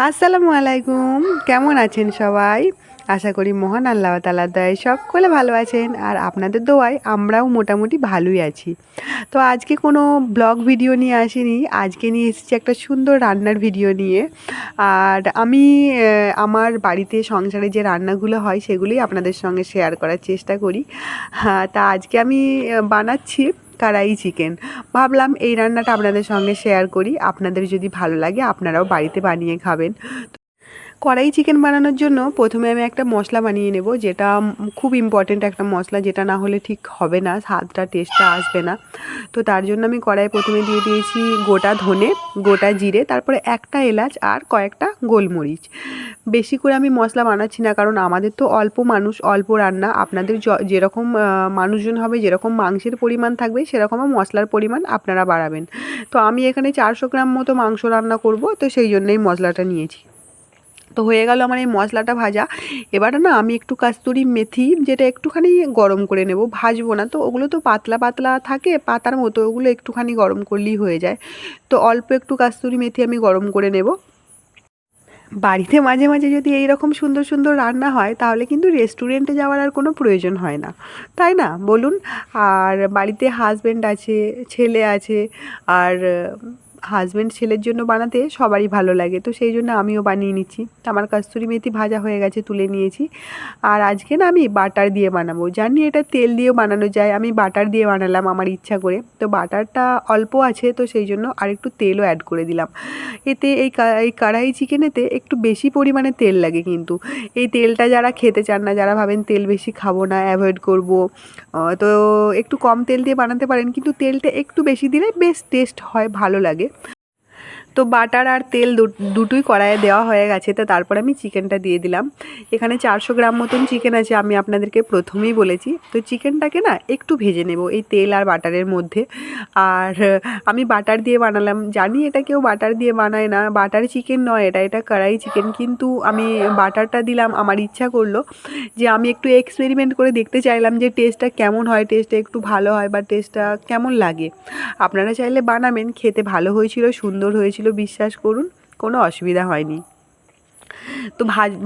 আসসালামু আলাইকুম। কেমন আছেন সবাই? আশা করি মহান আল্লাহ তাআলার দয়ায় সকলে ভালো আছেন আর আপনাদের দোয়ায় আমরাও মোটামুটি ভালোই আছি। তো আজকে কোনো ব্লগ ভিডিও নিয়ে আসিনি। আজকে নিয়ে এসেছি একটা সুন্দর রান্নার ভিডিও নিয়ে। আর আমি আমার বাড়িতে সংসারে যে রান্নাগুলো হয় সেগুলোই আপনাদের সঙ্গে শেয়ার করার চেষ্টা করি। তা আজকে আমি বানাচ্ছি কড়াই চিকেন। ভাবলাম এই রান্নাটা আপনাদের সঙ্গে শেয়ার করি। আপনাদের যদি ভালো লাগে আপনারাও বাড়িতে বানিয়ে খাবেন। কড়াই চিকেন বানানোর জন্য প্রথমে আমি একটা মশলা বানিয়ে নেব, যেটা খুব ইম্পর্ট্যান্ট একটা মশলা, যেটা না হলে ঠিক হবে না, স্বাদটা টেস্টটা আসবে না। তো তার জন্য আমি কড়াই প্রথমে দিয়ে দিয়েছি গোটা ধনে, গোটা জিরে, তারপরে একটা এলাচ আর কয়েকটা গোলমরিচ। বেশি করে আমি মশলা বানাচ্ছি না, কারণ আমাদের তো অল্প মানুষ, অল্প রান্না। আপনাদের যেরকম মানুষজন হবে, যেরকম মাংসের পরিমাণ থাকবে সেরকম মশলার পরিমাণ আপনারা বাড়াবেন। তো আমি এখানে 400 গ্রাম মতো মাংস রান্না করব, তো সেই জন্যই মশলাটা নিয়েছি। তো হয়ে গেল আমার এই মশলাটা ভাজা। এবারে না আমি একটু কাস্তুরি মেথি, যেটা একটুখানি গরম করে নেব, ভাজবো না। তো ওগুলো তো পাতলা পাতলা থাকে পাতার মতো, ওগুলো একটুখানি গরম করলেই হয়ে যায়। তো অল্প একটু কাস্তুরি মেথি আমি গরম করে নেব। বাড়িতে মাঝে মাঝে যদি এই রকম সুন্দর সুন্দর রান্না হয় তাহলে কিন্তু রেস্টুরেন্টে যাওয়ার আর কোনো প্রয়োজন হয় না, তাই না বলুন? আর বাড়িতে হাজব্যান্ড আছে, ছেলে আছে, আর হাজব্যান্ড ছেলের জন্য বানাতে সবারই ভালো লাগে, তো সেই জন্য আমিও বানিয়ে নিচ্ছি। আমার কাস্তুরি মেথি ভাজা হয়ে গেছে, তুলে নিয়েছি। আর আজকে না আমি বাটার দিয়ে বানাবো, জানি এটা তেল দিয়েও বানানো যায়, আমি বাটার দিয়ে বানালাম আমার ইচ্ছা করে। তো বাটারটা অল্প আছে, তো সেই জন্য আর একটু তেলও অ্যাড করে দিলাম। এতে এই কড়াই চিকেনেতে একটু বেশি পরিমাণে তেল লাগে, কিন্তু এই তেলটা যারা খেতে চান না, যারা ভাবেন তেল বেশি খাবো না, অ্যাভয়েড করব, তো একটু কম তেল দিয়ে বানাতে পারেন, কিন্তু তেলটা একটু বেশি দিলে বেশ টেস্ট হয়, ভালো লাগে। তো বাটার আর তেল দুটোই কড়াইয়ে দেওয়া হয়ে গেছে, তো তারপর আমি চিকেনটা দিয়ে দিলাম। এখানে 400 গ্রাম মতন চিকেন আছে, আমি আপনাদেরকে প্রথমেই বলেছি। তো চিকেনটাকে না একটু ভেজে নেব এই তেল আর বাটারের মধ্যে। আর আমি বাটার দিয়ে বানালাম, জানি এটা কেউ বাটার দিয়ে বানায় না, বাটার চিকেন নয় এটা, এটা কড়াই চিকেন, কিন্তু আমি বাটারটা দিলাম, আমার ইচ্ছা করলো যে আমি একটু এক্সপেরিমেন্ট করে দেখতে চাইলাম যে টেস্টটা কেমন হয়, টেস্টটা একটু ভালো হয় বা টেস্টটা কেমন লাগে। আপনারা চাইলে বানাবেন, খেতে ভালো হয়েছিল, সুন্দর হয়েছিল, বিশ্বাস করুন, কোনো অসুবিধা হয়নি। তো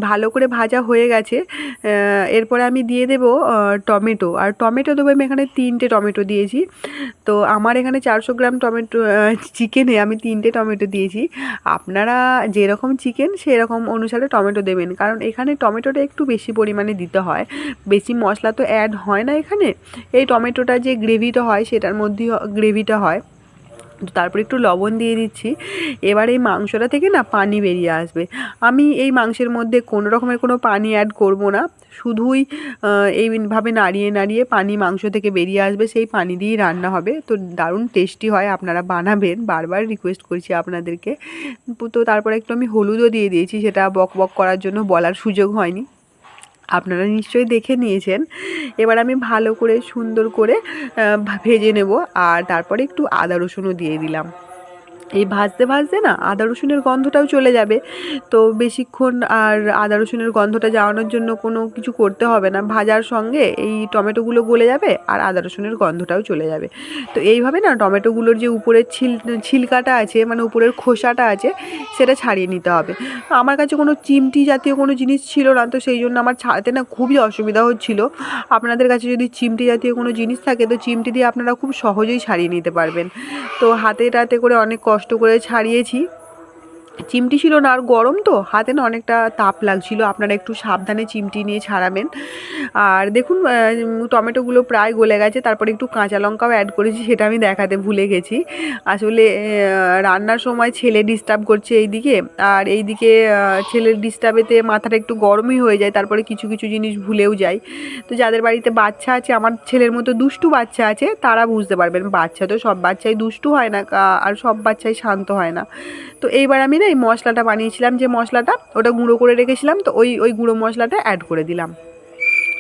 ভালো করে ভাজা হয়ে গেছে। এরপরে আমি দিয়ে দেবো টমেটো, আর টমেটো দেবো আমি এখানে 3টে টমেটো দিয়েছি। তো আমার এখানে 400 গ্রাম টমেটো চিকেনে আমি 3টে টমেটো দিয়েছি। আপনারা যেরকম চিকেন সেরকম অনুসারে টমেটো দেবেন, কারণ এখানে টমেটোটা একটু বেশি পরিমাণে দিতে হয়, বেশি মশলা তো অ্যাড হয় না এখানে। এই টমেটোটা যে গ্রেভিটা হয় সেটার মধ্যেই গ্রেভিটা হয়। তো তারপর একটু লবণ দিয়ে দিচ্ছি। এবার এই মাংসটা থেকে না পানি বেরিয়ে আসবে। আমি এই মাংসের মধ্যে কোনো রকমের কোনো পানি অ্যাড করব না, শুধুই এইভাবে নাড়িয়ে নাড়িয়ে পানি মাংস থেকে বেরিয়ে আসবে, সেই পানি দিয়েই রান্না হবে। তো দারুণ টেস্টি হয়, আপনারা বানাবেন, বারবার রিকোয়েস্ট করছি আপনাদেরকে। তো তারপরে একটু আমি হলুদও দিয়ে দিয়েছি, সেটা বক বক করার জন্য বলার সুযোগ হয়নি, আপনারা নিশ্চয়ই দেখে নিয়েছেন। এবার আমি ভালো করে সুন্দর করে ভেজে নেব, আর তারপরে একটু আদা রসুনও দিয়ে দিলাম। এই ভাজতে ভাজতে না আদা রসুনের গন্ধটাও চলে যাবে। তো বেশিক্ষণ আর আদা রসুনের গন্ধটা যাওয়ানোর জন্য কোনো কিছু করতে হবে না, ভাজার সঙ্গে এই টমেটোগুলো গলে যাবে আর আদা রসুনের গন্ধটাও চলে যাবে। তো এইভাবে না টমেটোগুলোর যে উপরের ছিলকাটা আছে, মানে উপরের খোসাটা আছে, সেটা ছাড়িয়ে নিতে হবে। আমার কাছে কোনো চিমটি জাতীয় কোনো জিনিস ছিল না, তো সেই জন্য আমার ছাড়াতে না খুবই অসুবিধা হচ্ছিল। আপনাদের কাছে যদি চিমটি জাতীয় কোনো জিনিস থাকে, তো চিমটি দিয়ে আপনারা খুব সহজেই ছাড়িয়ে নিতে পারবেন। তো হাতে টাতে করে অনেক কষ্ট করে ছাড়িয়েছি, চিমটি ছিল না, আর গরম তো হাতে না অনেকটা তাপ লাগছিল, আপনারা একটু সাবধানে চিমটি নিয়ে ছাড়াবেন। আর দেখুন টমেটোগুলো প্রায় গলে গেছে, তারপরে একটু কাঁচা লঙ্কাও অ্যাড করেছি, সেটা আমি দেখাতে ভুলে গেছি। আসলে রান্নার সময় ছেলে ডিস্টার্ব করছে এইদিকে, আর এইদিকে ছেলের ডিস্টার্বেতে মাথাটা একটু গরমই হয়ে যায়, তারপরে কিছু কিছু জিনিস ভুলেও যাই। তো যাদের বাড়িতে বাচ্চা আছে, আমার ছেলের মতো দুষ্টু বাচ্চা আছে, তারা বুঝতে পারবেন, বাচ্চা তো সব বাচ্চাই দুষ্টু হয় না, আর সব বাচ্চাই শান্ত হয় না। তো এইবার আমি না এই মশলাটা বানিয়েছিলাম, যে মশলাটা ওটা গুঁড়ো করে রেখেছিলাম, তো ওই গুঁড়ো মশলাটা অ্যাড করে দিলাম।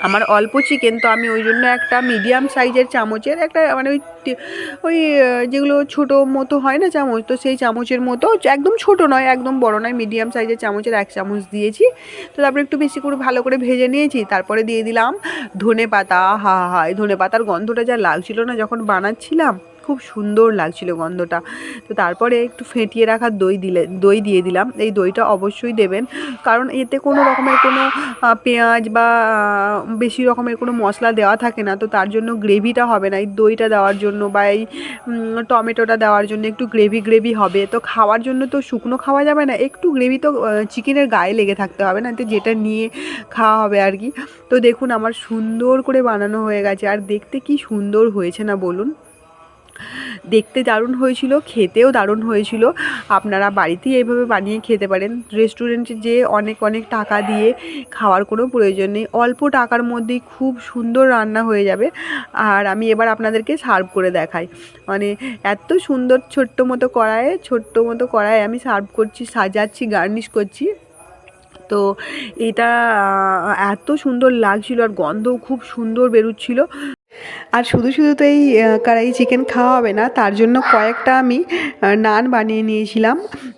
আমার অল্প চিকেন, তো আমি ওই জন্য একটা মিডিয়াম সাইজের চামচের একটা, মানে ওই যেগুলো ছোটো মতো হয় না চামচ, তো সেই চামচের মতো, একদম ছোট নয় একদম বড় নয়, মিডিয়াম সাইজের চামচের 1 চামচ দিয়েছি। তো তারপরে একটু বেশি করে ভালো করে ভেজে নিয়েছি, তারপরে দিয়ে দিলাম ধনে পাতা। হা হা, এই ধনে পাতার গন্ধটা যা লাগছিল না যখন বানাচ্ছিলাম, খুব সুন্দর লাগছিল গন্ধটা। তো তারপরে একটু ফেটিয়ে রাখা দই দিয়ে দিলাম। এই দইটা অবশ্যই দেবেন, কারণ এতে কোনো রকমের কোনো পেঁয়াজ বা বেশি রকমের কোনো মশলা দেওয়া থাকে না, তো তার জন্য গ্রেভিটা হবে না। এই দইটা দেওয়ার জন্য বা এই টমেটোটা দেওয়ার জন্য একটু গ্রেভি হবে। তো খাওয়ার জন্য তো শুকনো খাওয়া যাবে না, একটু গ্রেভি তো চিকেনের গায়ে লেগে থাকতে হবে না, তো যেটা নিয়ে খাওয়া হবে আর কি। তো দেখুন আমার সুন্দর করে বানানো হয়ে গেছে, আর দেখতে কি সুন্দর হয়েছে না বলুন। দেখতে দারুণ হয়েছিল, খেতেও দারুণ হয়েছিল। আপনারা বাড়িতেই এইভাবে বানিয়ে খেতে পারেন। রেস্টুরেন্টে যেয়ে অনেক অনেক টাকা দিয়ে খাওয়ার কোনো প্রয়োজন নেই, অল্প টাকার মধ্যেই খুব সুন্দর রান্না হয়ে যাবে। আর আমি এবার আপনাদেরকে সার্ভ করে দেখাই, মানে এত সুন্দর ছোট্ট মতো কড়াইয়ে আমি সার্ভ করছি, সাজাচ্ছি, গার্নিশ করছি। তো এটা এত সুন্দর লাগছিল, আর গন্ধও খুব সুন্দর বেরোচ্ছিল। আর শুধু তো এই কড়াই চিকেন খাওয়া হবে না, তার জন্য কয়েকটা আমি নান বানিয়ে নিয়েছিলাম।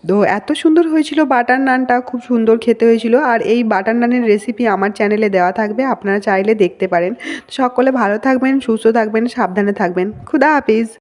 তো এত সুন্দর হয়েছিল, বাটার নানটা খুব সুন্দর খেতে হয়েছিল। আর এই বাটার নানের রেসিপি আমার চ্যানেলে দেওয়া থাকবে, আপনারা চাইলে দেখতে পারেন। সকলে ভালো থাকবেন, সুস্থ থাকবেন, সাবধানে থাকবেন। খুদা হাফিজ।